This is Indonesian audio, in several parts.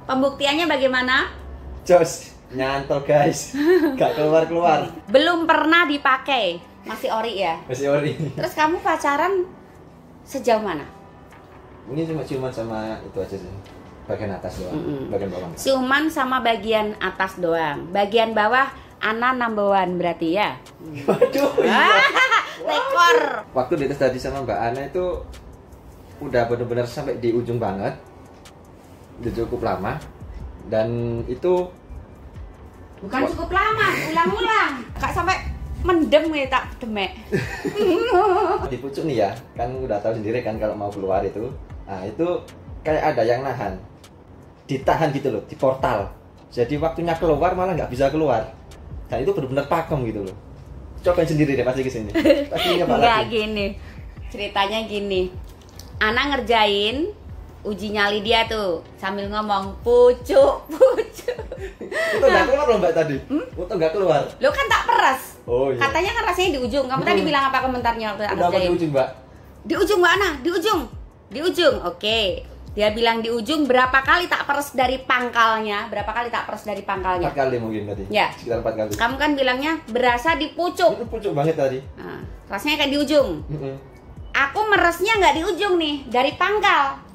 Pembuktiannya bagaimana? Jos, nyantol guys. Gak keluar-keluar. Belum pernah dipakai. Masih ori ya? Masih ori. Terus kamu pacaran sejauh mana? Ini cuma ciuman sama itu aja sih. Bagian atas doang, bagian bawah. Ciuman sama bagian atas doang. Bagian bawah Ana number one berarti ya? Waduh, iya. Rekor. Waktu dites tadi sama Mbak Ana itu udah benar-benar sampai di ujung banget. Udah cukup lama. Dan itu Bukan cukup lama, ulang-ulang. Kak sampai mendem ya tak demek. di pucuk nih ya, kan udah tahu sendiri kan kalau mau keluar itu. Nah, itu kayak ada yang nahan. Ditahan gitu loh, di portal. Jadi waktunya keluar malah nggak bisa keluar. Dan itu benar-benar pakem gitu loh. Cobain sendiri deh pasti kesini. Enggak gini. Ceritanya gini. Ana ngerjain uji nyali dia tuh sambil ngomong pucuk. Itu nggak keluar loh Mbak tadi. Itu nggak keluar. Lo kan tak peras. Oh iya. Katanya kan rasanya di ujung. Kamu tadi bilang apa komentarnya waktu Ana Udah ngerjain? di ujung Mbak. Di ujung Mbak Ana, di ujung. Di ujung. Oke. Dia bilang di ujung, berapa kali tak peres dari pangkalnya? Berapa kali tak peres dari pangkalnya? 4 kali mungkin tadi. Ya. Sekitar 4 kali. Kamu kan bilangnya berasa di pucuk. Itu pucuk banget tadi. Nah, rasanya kayak di ujung. Aku meresnya nggak di ujung nih, dari pangkal.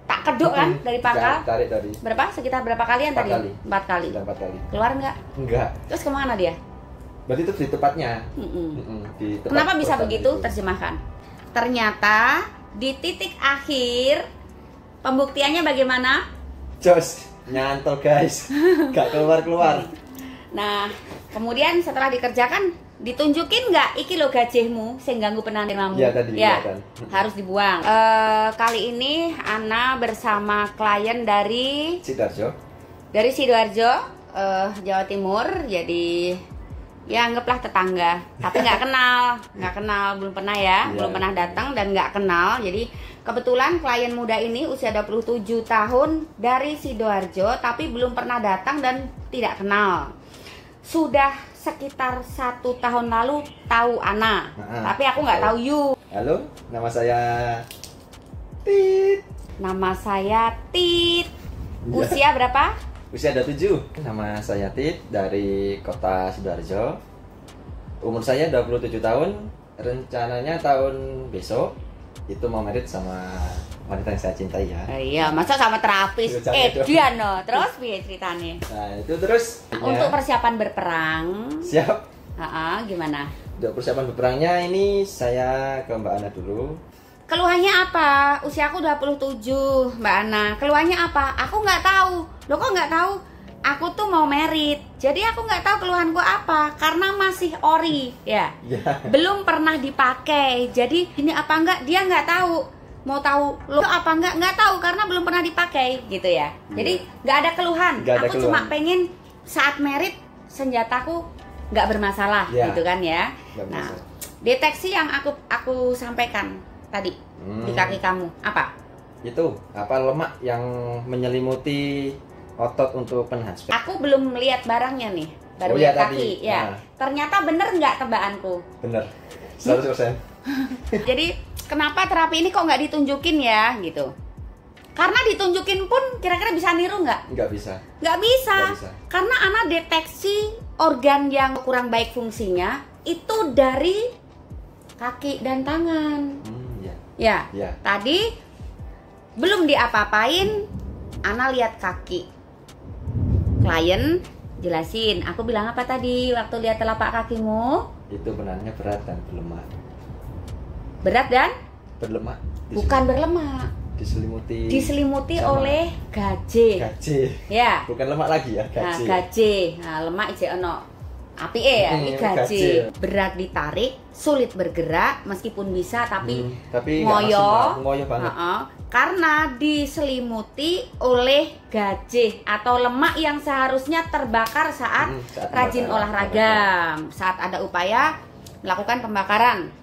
Tak keduk kan dari pangkal? Tarik tadi. Berapa? Sekitar berapa kalian 4 tadi? kali. 4 kali. Sekitar 4 kali. Keluar nggak? Enggak. Terus kemana dia? Berarti itu di tepatnya. Di tempat Kenapa bisa portal begitu? itu. Terjemahkan. Ternyata di titik akhir pembuktiannya bagaimana? Jos, nyantol guys. Gak keluar-keluar. Nah, kemudian setelah dikerjakan ditunjukin nggak iki lo gajihmu sing ganggu penantimamu? Iya tadi. Ya, Kan. harus dibuang. Kali ini Ana bersama klien dari Sidoarjo. Sidoarjo, Jawa Timur. Jadi ya anggaplah tetangga, tapi nggak kenal, belum pernah ya, Iya. belum pernah datang dan nggak kenal. Jadi kebetulan klien muda ini usia 27 tahun dari Sidoarjo, tapi belum pernah datang dan tidak kenal. Sudah sekitar 1 tahun lalu tahu Ana, tapi aku nggak tahu you. Halo, nama saya Tit. Nama saya Tit. Iya. Usia berapa? Usia 27. Nama saya Tit dari kota Sidoarjo. Umur saya 27 tahun. Rencananya tahun besok itu mau merit sama wanita yang saya cintai ya. Iya, masa sama terapis? Dian no. Terus piye ceritanya? Nah, itu terus Untuk persiapan berperang. siap. Gimana? Untuk persiapan berperangnya ini saya ke Mbak Ana dulu. Keluhannya apa? Usia aku 27, Mbak Ana. Keluhannya apa? Aku nggak tahu. Loh kok nggak tahu? Aku tuh mau merit. Jadi aku nggak tahu keluhanku apa. Karena masih ori, ya. Belum pernah dipakai. Jadi ini apa enggak? Dia nggak tahu. Mau tahu lo apa nggak tahu karena belum pernah dipakai gitu ya. Jadi nggak ada keluhan. Aku cuma pengen saat merit senjataku nggak bermasalah gitu kan ya. Nah, deteksi yang aku sampaikan tadi di kaki kamu apa? Itu apa lemak yang menyelimuti otot untuk penahan sperma. Aku belum melihat barangnya nih, baru lihat kaki ya. Ternyata bener nggak tebakanku? Bener, 100%. Jadi kenapa terapi ini kok nggak ditunjukin ya gitu? Karena ditunjukin pun kira-kira bisa niru nggak? Nggak bisa. Nggak bisa. Karena Ana deteksi organ yang kurang baik fungsinya itu dari kaki dan tangan. Ya. Tadi belum diapa-apain, Ana lihat kaki. Klien jelasin, aku bilang apa tadi waktu lihat telapak kakimu? Itu benarnya berat dan berlemak. Berat dan? Berlemak. Bukan berlemak. Diselimuti oleh gaje. Ya. Bukan lemak lagi ya, gaje. Nah, gaje. Nah, lemak ije ono apike ya, ini gaje. Berat ditarik, sulit bergerak meskipun bisa tapi ngoyo banget. Karena diselimuti oleh gaje atau lemak yang seharusnya terbakar saat rajin olahraga, saat ada upaya melakukan pembakaran.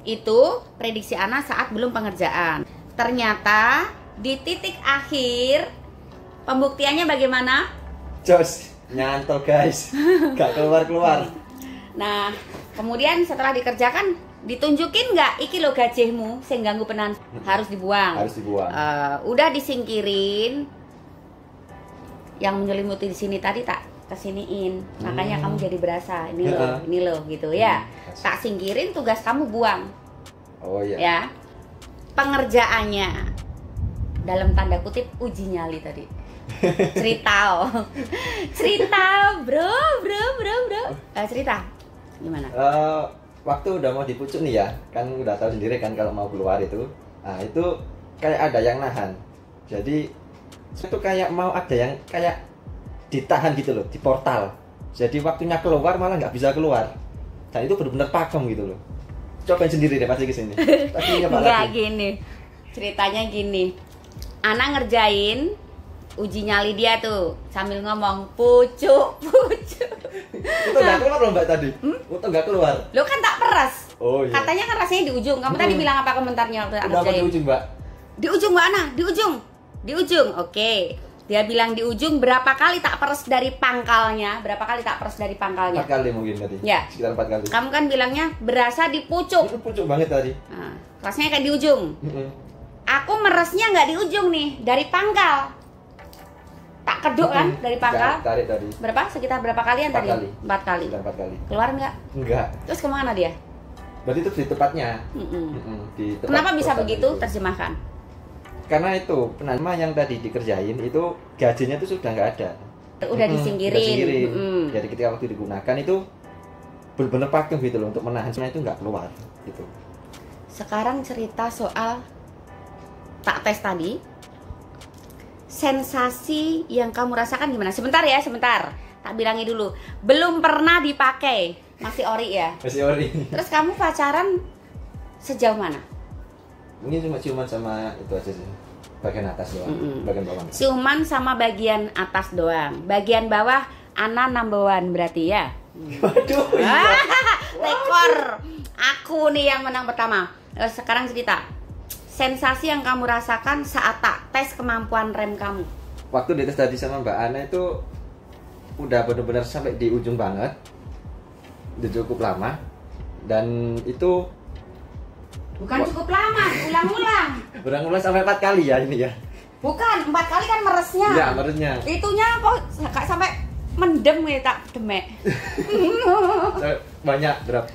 Itu prediksi Ana saat belum pengerjaan. Ternyata di titik akhir pembuktiannya bagaimana? Jos, nyantol guys. Gak keluar-keluar. Nah, kemudian setelah dikerjakan ditunjukin nggak iki lo gajihmu sing ganggu penan harus dibuang. Harus dibuang. Udah disingkirin. yang menyelimuti di sini tadi tak kesiniin, makanya kamu jadi berasa ini loh gitu ya. Tak singkirin, tugas kamu buang. Oh iya. Ya, pengerjaannya dalam tanda kutip uji nyali tadi. Cerita, bro. Cerita gimana? Waktu udah mau dipucuk nih ya, kan udah tahu sendiri kan kalau mau keluar itu, nah itu kayak ada yang nahan. Jadi itu kayak mau ada yang kayak ditahan gitu loh di portal. Jadi waktunya keluar malah nggak bisa keluar. Dan itu benar-benar pakem gitu loh. Cobain sendiri deh pasti kesini. Nggak gini, ceritanya gini. Ana ngerjain uji nyali dia tuh sambil ngomong pucuk. Itu nggak keluar loh Mbak tadi. Itu nggak keluar. Lo kan tak peras. Oh iya. Katanya kan rasanya di ujung. Kamu tadi bilang apa komentarnya waktu ngerjain? Di ujung Mbak. Di ujung Mbak Ana, di ujung. Oke. Dia bilang di ujung, berapa kali tak peres dari pangkalnya? 4 kali mungkin tadi. Ya. Sekitar 4 kali. Kamu kan bilangnya berasa di pucuk. Itu pucuk banget tadi. Nah, rasanya kayak di ujung. Aku meresnya nggak di ujung nih, dari pangkal. Tak keduk kan dari pangkal? Tarik tadi. Berapa? Sekitar berapa kalian tadi? 4 kali. Sekitar 4 kali. Keluar nggak? Enggak. Terus kemana dia? Berarti itu di tepatnya. Di tempat. Kenapa bisa begitu? Itu. Terjemahkan. Karena itu penama yang tadi dikerjain itu gajinya itu sudah nggak ada. Udah disingkirin. Jadi ketika waktu digunakan itu benar-benar pakem gitu loh untuk menahan sebenarnya itu nggak keluar gitu. Sekarang cerita soal tak tes tadi. Sensasi yang kamu rasakan gimana? Sebentar ya, sebentar. Tak bilangi dulu. Belum pernah dipakai. Masih ori ya? Masih ori. Terus kamu pacaran sejauh mana? Mungkin cuma ciuman sama itu aja sih. Bagian atas doang, bagian bawah. Ciuman sama bagian atas doang. Bagian bawah Ana number one berarti ya? Waduh, iya. Rekor. Aku nih yang menang pertama. Sekarang cerita. Sensasi yang kamu rasakan saat tak tes kemampuan rem kamu. Waktu dites tadi sama Mbak Ana itu udah benar-benar sampai di ujung banget. Udah cukup lama. Dan itu bukan cukup lama, ulang-ulang sampai 4 kali ya ini ya. Bukan, 4 kali kan meresnya. Iya, meresnya. Itunya kok gak sampai mendem ya, tak demek. Banyak berapa?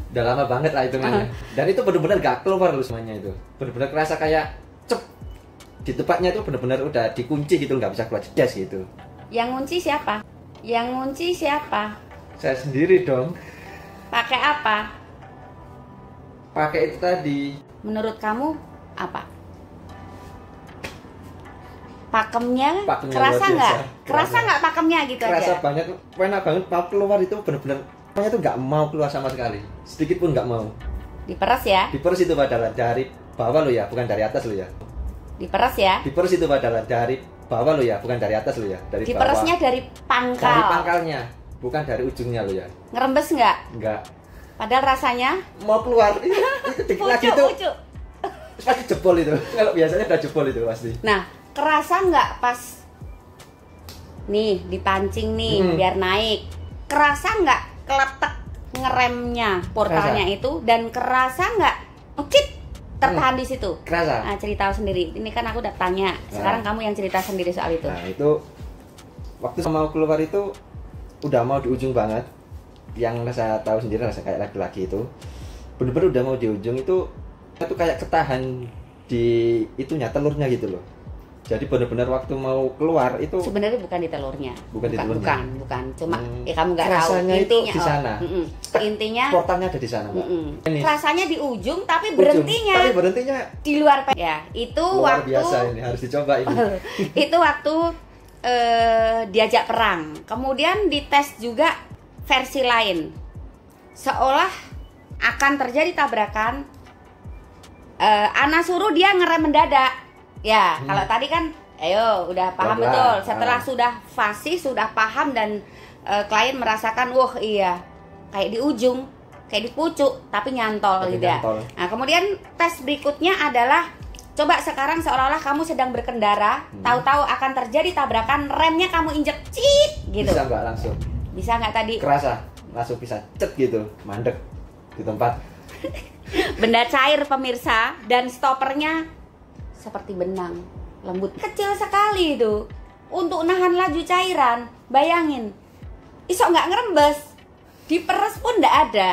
Udah lama banget lah hitungannya. Dan itu benar-benar gak keluar loh semuanya itu. Benar-benar kerasa kayak cep. Di tempatnya itu benar-benar udah dikunci gitu, nggak bisa keluar jedas gitu. Yang ngunci siapa? Saya sendiri dong. Pakai apa? Pakai itu tadi. Menurut kamu apa? Pakemnya kerasa nggak? Kerasa nggak pakemnya gitu kerasa aja? Kerasa banget, enak banget. Mau keluar itu benar-benar, pokoknya itu nggak mau keluar sama sekali, sedikit pun nggak mau. Diperes ya? Diperes itu padahal dari bawah lo ya, bukan dari atas lo ya. Diperes ya? Diperes itu padahal dari bawah lo ya, bukan dari atas lo ya. Dari diperesnya bawah. Dari pangkal. Dari pangkalnya, bukan dari ujungnya lo ya. Ngerembes nggak? Nggak. Padahal rasanya mau keluar itu dikit lagi tuh pasti jebol itu. Kalau biasanya udah jebol itu pasti. Nah, kerasa nggak pas nih dipancing nih biar naik? Kerasa nggak keletek ngeremnya portalnya kerasa. Itu dan kerasa nggak tertahan di situ? Kerasa. Nah, cerita sendiri. Ini kan aku udah tanya. Sekarang kamu yang cerita sendiri soal itu. Nah, itu waktu mau keluar itu udah mau di ujung banget. Yang saya tahu sendiri rasa kayak laki-laki itu bener-bener udah mau di ujung itu kayak ketahan di itunya telurnya gitu loh. Jadi bener-bener waktu mau keluar itu sebenarnya bukan di telurnya. Bukan. Cuma kamu nggak tahu intinya di sana. Intinya portalnya ada di sana, Mbak. Rasanya di ujung tapi berhentinya di luar ya. Itu luar waktu biasa ini harus dicoba ini. Itu waktu diajak perang. Kemudian dites juga versi lain, seolah akan terjadi tabrakan. Ana suruh dia ngerem mendadak ya. Kalau tadi kan ayo udah paham betul. Setelah sudah fasih, sudah paham dan klien merasakan wah iya kayak di ujung, kayak di pucuk tapi nyantol gitu ya. Nah kemudian tes berikutnya adalah coba sekarang seolah-olah kamu sedang berkendara, tahu-tahu akan terjadi tabrakan, remnya kamu injek cit gitu. Bisa nggak langsung? Bisa nggak tadi? Kerasa, langsung bisa cet gitu, mandek di tempat. Benda cair pemirsa dan stopernya seperti benang, lembut, kecil sekali itu. untuk nahan laju cairan. Bayangin, isok nggak ngerembes, diperes pun nggak ada.